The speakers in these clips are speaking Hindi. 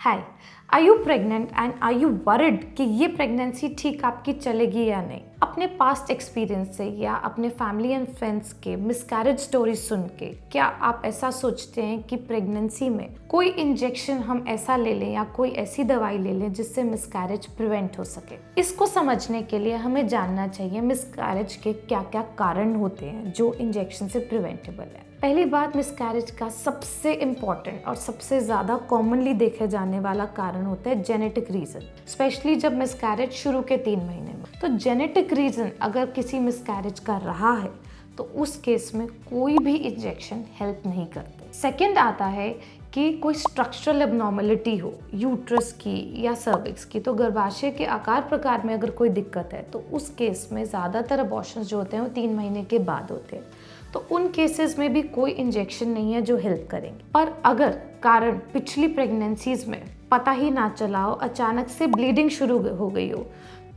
Hi, are you pregnant and are you worried कि ये प्रेगनेंसी ठीक आपकी चलेगी या नहीं। अपने पास्ट एक्सपीरियंस से या अपने फैमिली एंड फ्रेंड्स के मिसकैरेज स्टोरी सुन के क्या आप ऐसा सोचते हैं कि प्रेगनेंसी में कोई इंजेक्शन हम ऐसा ले लें या कोई ऐसी दवाई ले लें जिससे मिसकैरेज प्रिवेंट हो सके। इसको समझने के लिए हमें जानना चाहिए मिसकैरेज के क्या क्या कारण होते हैं जो इंजेक्शन से प्रिवेंटेबल है। पहली बात, मिसकैरेज का सबसे इम्पॉर्टेंट और सबसे ज़्यादा कॉमनली देखे जाने वाला कारण होता है जेनेटिक रीज़न, स्पेशली जब मिसकैरेज शुरू के 3 महीने में। तो जेनेटिक रीज़न अगर किसी मिसकैरेज का रहा है तो उस केस में कोई भी इंजेक्शन हेल्प नहीं करते। सेकेंड आता है कि कोई स्ट्रक्चरल एबनॉर्मलिटी हो यूट्रस की या सर्विक्स की, तो गर्भाशय के आकार प्रकार में अगर कोई दिक्कत है तो उस केस में ज़्यादातर अबॉर्शन जो होते हैं वो 3 महीने के बाद होते हैं। तो उन केसेस में भी कोई इंजेक्शन नहीं है जो हेल्प करेंगे। पर अगर कारण पिछली प्रेगनेंसीज में पता ही ना चला हो, अचानक से ब्लीडिंग शुरू हो गई हो,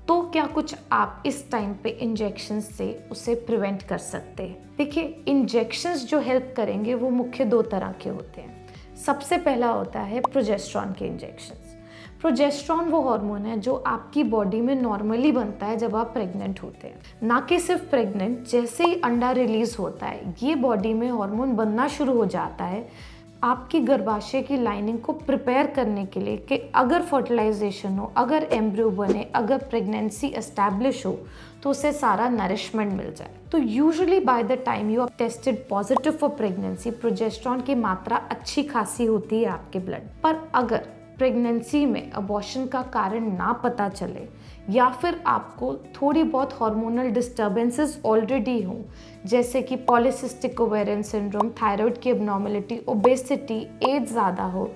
तो क्या कुछ आप इस टाइम पे इंजेक्शन से उसे प्रिवेंट कर सकते हैं। देखिए, इंजेक्शंस जो हेल्प करेंगे वो मुख्य 2 तरह के होते हैं। सबसे पहला होता है प्रोजेस्टेरॉन के इंजेक्शंस। प्रोजेस्टेरॉन वो हार्मोन है जो आपकी बॉडी में नॉर्मली बनता है जब आप प्रेग्नेंट होते हैं। ना कि सिर्फ प्रेग्नेंट, जैसे ही अंडा रिलीज होता है ये बॉडी में हार्मोन बनना शुरू हो जाता है आपकी गर्भाशय की लाइनिंग को प्रिपेयर करने के लिए कि अगर फर्टिलाइजेशन हो, अगर एम्ब्रियो बने, अगर प्रेगनेंसी एस्टैब्लिश हो तो उसे सारा नरिशमेंट मिल जाए। तो usually by the time you are tested positive for pregnancy, progesterone की मात्रा अच्छी खासी होती है आपके ब्लड। पर अगर प्रेगनेंसी में अबॉर्शन का कारण ना पता चले या फिर आपको थोड़ी बहुत हार्मोनल डिस्टर्बेंसेस ऑलरेडी हों, जैसे कि पॉलीसिस्टिक ओवेरियन सिंड्रोम, थायराइड की एबनॉर्मलिटी, ओबेसिटी, एज ज़्यादा हो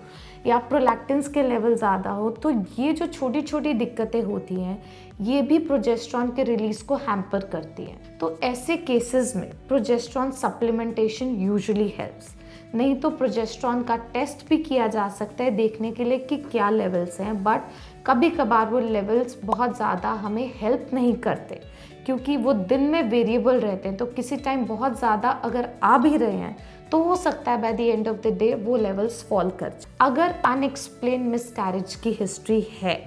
या प्रोलैक्टिन्स के लेवल ज़्यादा हो, तो ये जो छोटी छोटी दिक्कतें होती हैं ये भी प्रोजेस्टेरॉन के रिलीज़ को हैम्पर करती हैं। तो ऐसे केसेस में प्रोजेस्टेरॉन सप्लीमेंटेशन यूजुअली हेल्प्स। नहीं तो प्रोजेस्टेरॉन का टेस्ट भी किया जा सकता है देखने के लिए कि क्या लेवल्स हैं, बट कभी कभार वो लेवल्स बहुत ज़्यादा हमें हेल्प नहीं करते क्योंकि वो दिन में वेरिएबल रहते हैं। तो किसी टाइम बहुत ज़्यादा अगर आ भी रहे हैं तो हो सकता है by the end of the day वो लेवल्स फॉल कर जाए। अगर अनएक्सप्लेन मिसकैरेज की हिस्ट्री है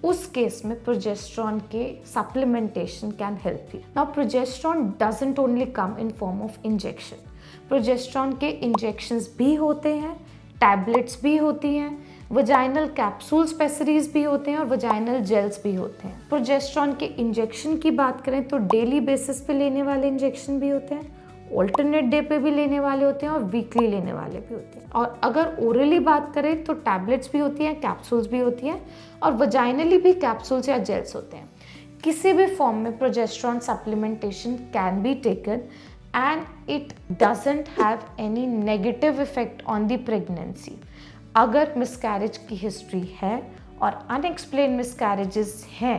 उस केस में प्रोजेस्टेरॉन के supplementation can help you. Now progesterone doesn't only come in form of injection. Progesterone के इंजेक्शंस भी होते हैं, टैबलेट्स भी होती हैं, वजाइनल कैप्सूल्स पेसरीज भी होते हैं और वजाइनल जेल्स भी होते हैं। प्रोजेस्टेरॉन के इंजेक्शन की बात करें तो डेली बेसिस पे लेने वाले इंजेक्शन भी होते हैं, ऑल्टरनेट डे पे भी लेने वाले होते हैं और वीकली लेने वाले भी होते हैं। और अगर ओरली बात करें तो टैबलेट्स भी होती हैं, कैप्सूल्स भी होती हैं और वजाइनली भी कैप्सूल्स या जेल्स होते हैं। किसी भी फॉर्म में progesterone supplementation can be taken and it doesn't have any negative effect on the pregnancy। अगर मिसकैरेज की हिस्ट्री है और अनएक्सप्लेन मिसकैरेजेस हैं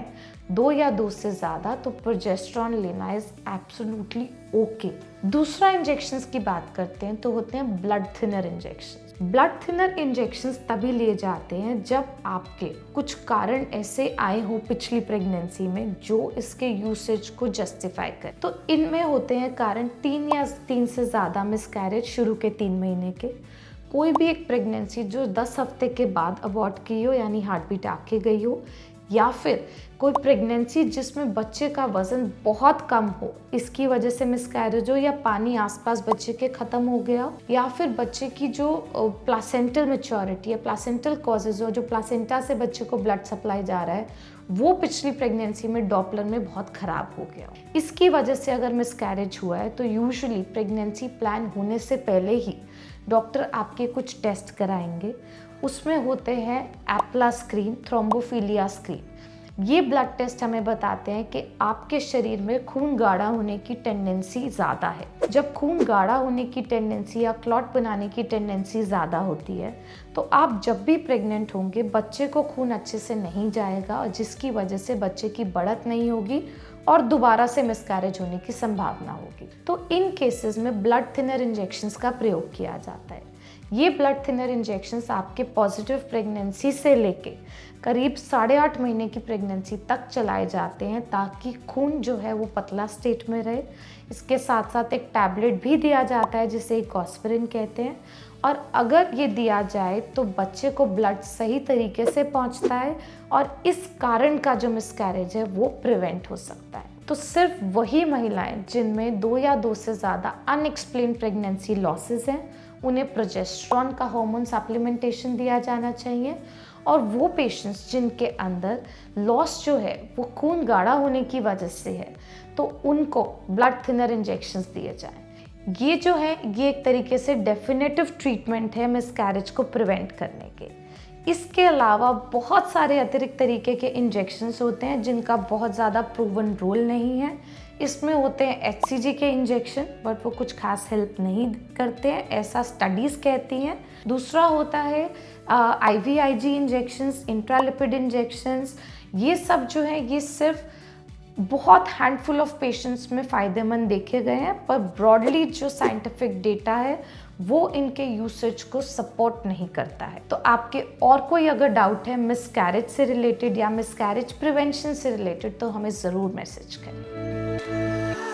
2 या 2 से ज़्यादा, तो प्रोजेस्टेरॉन लेना इज एब्सोल्युटली ओके। दूसरा इंजेक्शंस की बात करते हैं तो होते हैं blood thinner injections. Blood thinner injections तभी लिए जाते हैं जब आपके कुछ कारण ऐसे आए हो पिछली प्रेगनेंसी में जो इसके यूसेज को जस्टिफाई करे। तो इनमें होते हैं कारण 3 या 3 से ज़्यादा मिसकैरेज शुरू के 3 महीने के, कोई भी एक प्रेगनेंसी जो 10 हफ्ते के बाद अबॉर्ट की हो यानी हार्ट बीट आके गई हो, या फिर कोई प्रेगनेंसी जिसमें बच्चे का वजन बहुत कम हो इसकी वजह से मिसकैरेज हो, या पानी आसपास बच्चे के ख़त्म हो गया हो, या फिर बच्चे की जो प्लासेंटल मैच्योरिटी या प्लासेंटल कॉजेज हो, जो प्लासेंटा से बच्चे को ब्लड सप्लाई जा रहा है वो पिछली प्रेगनेंसी में डॉपलर में बहुत ख़राब हो गया। इसकी वजह से अगर मिसकैरेज हुआ है तो यूजुअली प्रेगनेंसी प्लान होने से पहले ही डॉक्टर आपके कुछ टेस्ट कराएंगे। उसमें होते हैं एप्ला स्क्रीन, थ्रोम्बोफिलिया स्क्रीन। ये ब्लड टेस्ट हमें बताते हैं कि आपके शरीर में खून गाढ़ा होने की टेंडेंसी ज़्यादा है। जब खून गाढ़ा होने की टेंडेंसी या क्लॉट बनाने की टेंडेंसी ज़्यादा होती है तो आप जब भी प्रेग्नेंट होंगे बच्चे को खून अच्छे से नहीं जाएगा और जिसकी वजह से बच्चे की बढ़त नहीं होगी और दोबारा से मिसकैरेज होने की संभावना होगी। तो इन केसेस में ब्लड थिनर इंजेक्शंस का प्रयोग किया जाता है। ये ब्लड थिनर इंजेक्शंस आपके पॉजिटिव प्रेगनेंसी से लेके करीब 8.5 महीने की प्रेगनेंसी तक चलाए जाते हैं ताकि खून जो है वो पतला स्टेट में रहे। इसके साथ साथ एक टैबलेट भी दिया जाता है जिसे इकोस्प्रिन कहते हैं और अगर ये दिया जाए तो बच्चे को ब्लड सही तरीके से पहुंचता है और इस कारण का जो मिसकैरेज है वो प्रिवेंट हो सकता है। तो सिर्फ वही महिलाएं जिनमें 2 या 2 से ज़्यादा अनएक्सप्लेन्ड प्रेगनेंसी लॉसेस हैं, उन्हें प्रोजेस्टेरॉन का हार्मोन सप्लीमेंटेशन दिया जाना चाहिए। और वो पेशेंट्स जिनके अंदर लॉस जो है वो खून गाढ़ा होने की वजह से है, तो उनको ब्लड थिनर इंजेक्शंस दिए जाएं। ये जो है ये एक तरीके से डेफिनेटिव ट्रीटमेंट है मिसकैरेज को प्रिवेंट करने के। इसके अलावा बहुत सारे अतिरिक्त तरीके के इंजेक्शंस होते हैं जिनका बहुत ज़्यादा प्रूवन रोल नहीं है। इसमें होते हैं HCG के इंजेक्शन, बट वो कुछ खास हेल्प नहीं करते हैं, ऐसा स्टडीज़ कहती हैं। दूसरा होता है IVIG इंजेक्शंस, इंट्रालिपिड इंजेक्शंस। ये सब जो है ये सिर्फ बहुत हैंडफुल ऑफ पेशेंट्स में फ़ायदेमंद देखे गए हैं, पर ब्रॉडली जो साइंटिफिक डेटा है वो इनके यूसेज को सपोर्ट नहीं करता है। तो आपके और कोई अगर डाउट है मिसकैरेज से रिलेटेड या मिसकैरेज प्रिवेंशन से रिलेटेड, तो हमें ज़रूर मैसेज करें।